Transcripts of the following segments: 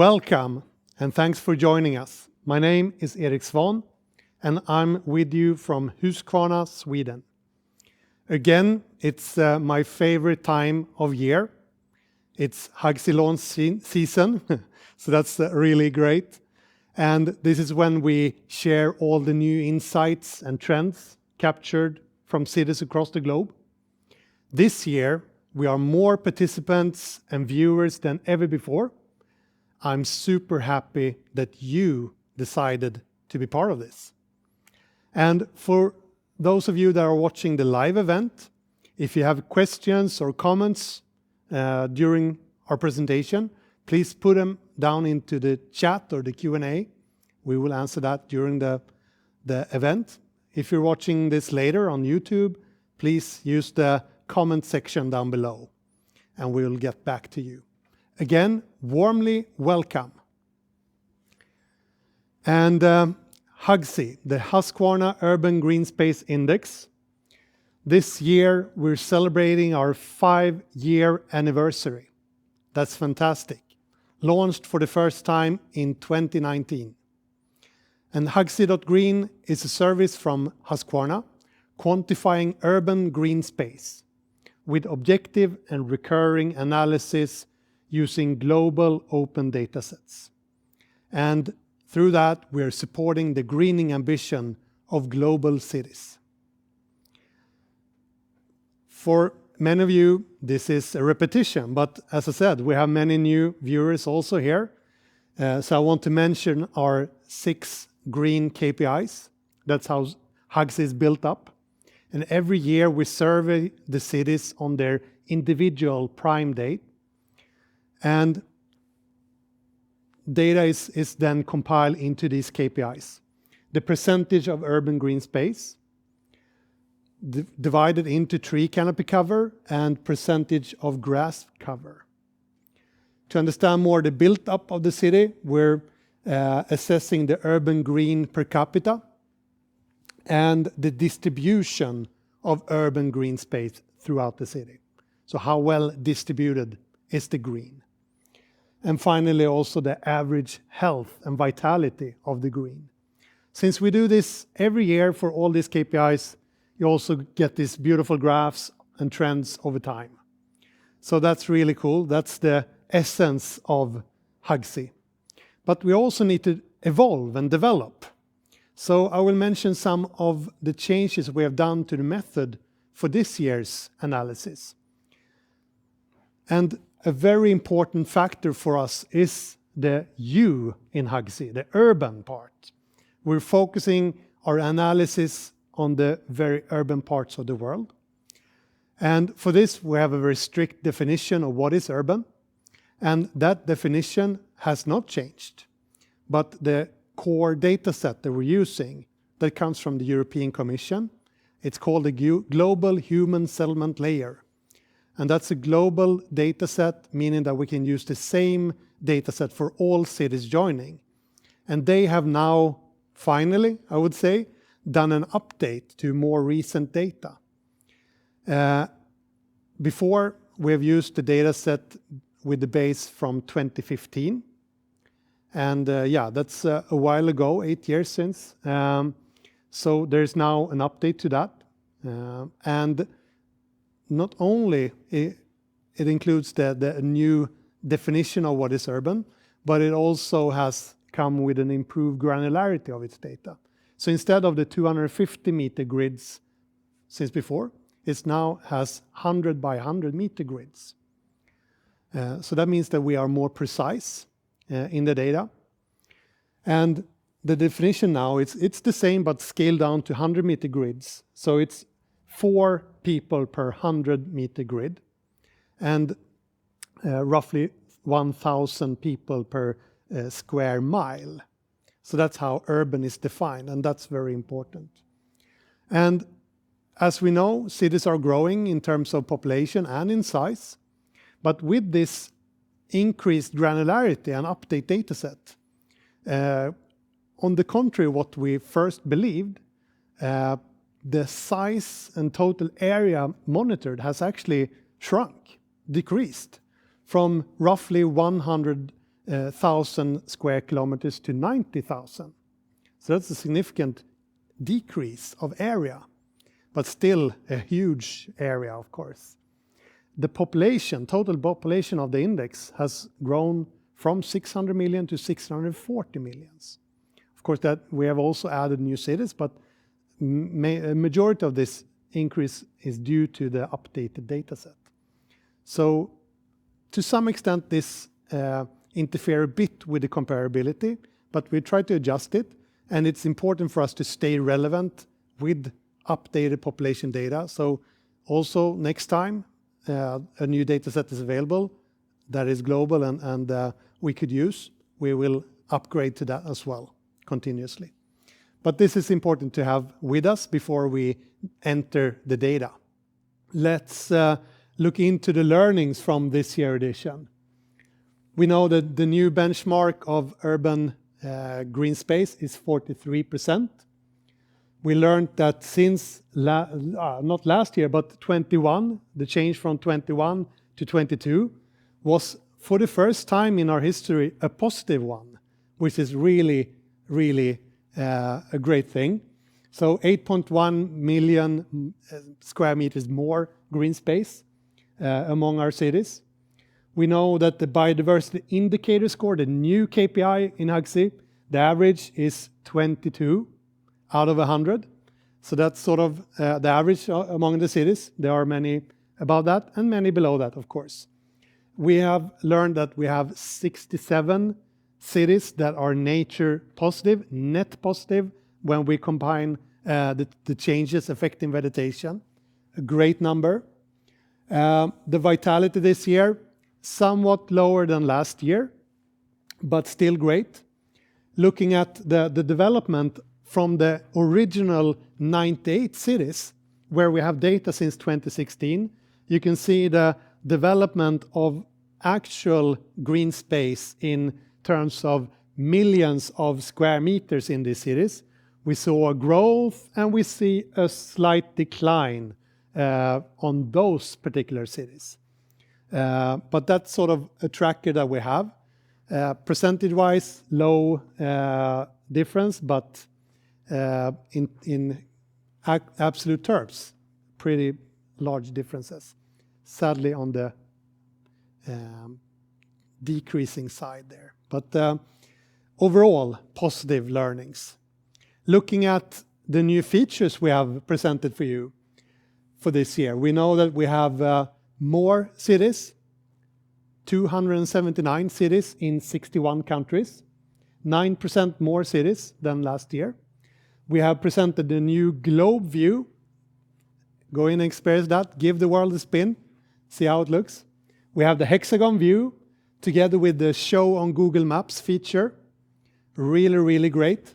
Welcome and thanks for joining us. My name is Erik Svan and I'm with you from HUGSI, Sweden. Again, it's my favorite time of year. It's HUGSI launch season, so that's really great. And this is when we share all the new insights and trends captured from cities across the globe. This year, we are more participants and viewers than ever before. I'm super happy that you decided to be part of this. And for those of you that are watching the live event, if you have questions or comments during our presentation, please put them down into the chat or the Q&A. We will answer that during the event. If you're watching this later on YouTube, please use the comment section down below and we'll get back to you. Again, warmly welcome. And HUGSI, the Husqvarna Urban Green Space Index. This year, we're celebrating our 5-year anniversary. That's fantastic. Launched for the first time in 2019. And HUGSI.green is a service from Husqvarna quantifying urban green space with objective and recurring analysis using global open datasets. And through that, we're supporting the greening ambition of global cities. For many of you, this is a repetition, but as I said, we have many new viewers also here. So I want to mention our 6 green KPIs. That's how HUGSI is built up. And every year we survey the cities on their individual prime date. And data is then compiled into these KPIs. The percentage of urban green space, divided into tree canopy cover and percentage of grass cover. To understand more the built-up of the city, we're assessing the urban green per capita and the distribution of urban green space throughout the city. So how well distributed is the green? And finally, also the average health and vitality of the green. Since we do this every year for all these KPIs, you also get these beautiful graphs and trends over time. So that's really cool. That's the essence of HUGSI. But we also need to evolve and develop. So I will mention some of the changes we have done to the method for this year's analysis. And a very important factor for us is the U in HUGSI, the urban part. We're focusing our analysis on the very urban parts of the world. And for this, we have a very strict definition of what is urban. And that definition has not changed. But the core data set that we're using, that comes from the European Commission, it's called the Global Human Settlement Layer. And that's a global data set, meaning that we can use the same data set for all cities joining. And they have now, finally, I would say, done an update to more recent data. Before, we have used the data set with the base from 2015. And yeah, that's a while ago, 8 years since. So there's now an update to that. And not only it includes the new definition of what is urban, but it also has come with an improved granularity of its data. So instead of the 250 meter grids since before, it now has 100 by 100 meter grids. So that means that we are more precise in the data. And the definition now, it's the same but scaled down to 100 meter grids. So it's 4 people per 100 meter grid and roughly 1,000 people per square mile. So that's how urban is defined, and that's very important. And as we know, cities are growing in terms of population and in size. But with this increased granularity and update data set, on the contrary, what we first believed, the size and total area monitored has actually shrunk, decreased from roughly 100 1,000 square kilometers to 90,000. So that's a significant decrease of area, but still a huge area, of course. The population, total population of the index has grown from 600 million to 640 millions. Of course, that we have also added new cities, but a majority of this increase is due to the updated data set. So to some extent, this interferes a bit with the comparability, but we try to adjust it, and it's important for us to stay relevant with updated population data. So also next time a new data set is available that is global and we could use, we will upgrade to that as well continuously. But this is important to have with us before we enter the data. Let's look into the learnings from this year edition. We know that the new benchmark of urban green space is 43%. We learned that since, not last year, but 21, the change from 21 to 22 was for the first time in our history a positive one, which is really, really a great thing. So 8.1 million square meters more green space among our cities. We know that the biodiversity indicator score, the new KPI in HUGSI, the average is 22 out of 100. So that's sort of the average among the cities. There are many above that and many below that, of course. We have learned that we have 67 cities that are nature positive, net positive, when we combine the changes affecting vegetation. A great number. The vitality this year, somewhat lower than last year, but still great. Looking at the development from the original 98 cities, where we have data since 2016, you can see the development of actual green space in terms of millions of square meters in these cities. We saw a growth and we see a slight decline on those particular cities. But that's sort of a tracker that we have. Percentage-wise, low difference, but in absolute terms, pretty large differences. Sadly, on the decreasing side there. But overall, positive learnings. Looking at the new features we have presented for you for this year, we know that we have more cities, 279 cities in 61 countries, 9% more cities than last year. We have presented the new globe view. Go in and experience that, give the world a spin, see how it looks. We have the hexagon view together with the show on Google Maps feature. Really, really great.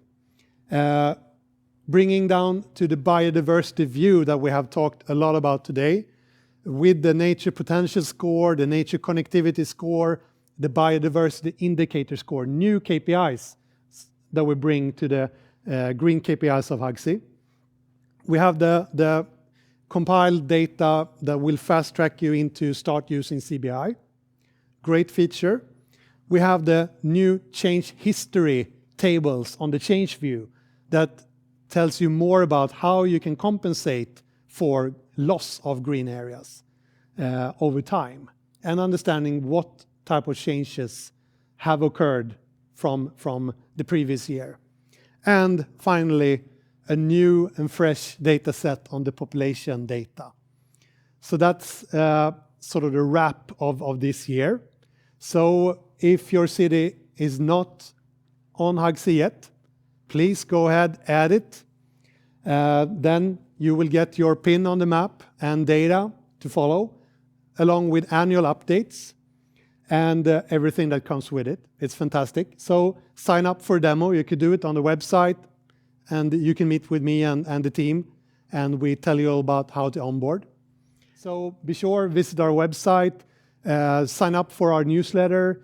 Bringing down to the biodiversity view that we have talked a lot about today, with the nature potential score, the nature connectivity score, the biodiversity indicator score, new KPIs that we bring to the green KPIs of HUGSI. We have the compiled data that will fast track you into start using CBI. Great feature. We have the new change history tables on the change view that tells you more about how you can compensate for loss of green areas over time, and understanding what type of changes have occurred from the previous year. And finally, a new and fresh data set on the population data. So that's sort of the wrap of this year. So if your city is not on HUGSI yet, please go ahead, add it. Then you will get your pin on the map and data to follow, along with annual updates and everything that comes with it. It's fantastic. So sign up for a demo. You could do it on the website, and you can meet with me and the team, and we tell you all about how to onboard. So be sure, visit our website, sign up for our newsletter,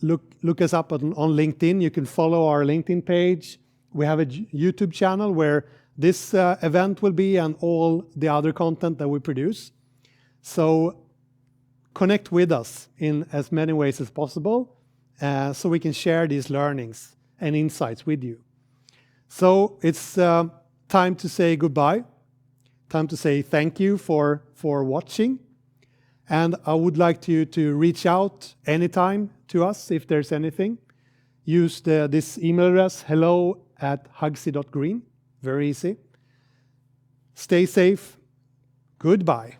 look us up on LinkedIn. You can follow our LinkedIn page. We have a YouTube channel where this event will be and all the other content that we produce. So connect with us in as many ways as possible, so we can share these learnings and insights with you. So it's time to say goodbye, time to say thank you for watching. And I would like you to reach out anytime to us if there's anything. Use this email address, hello@hugsi.green. Very easy. Stay safe. Goodbye.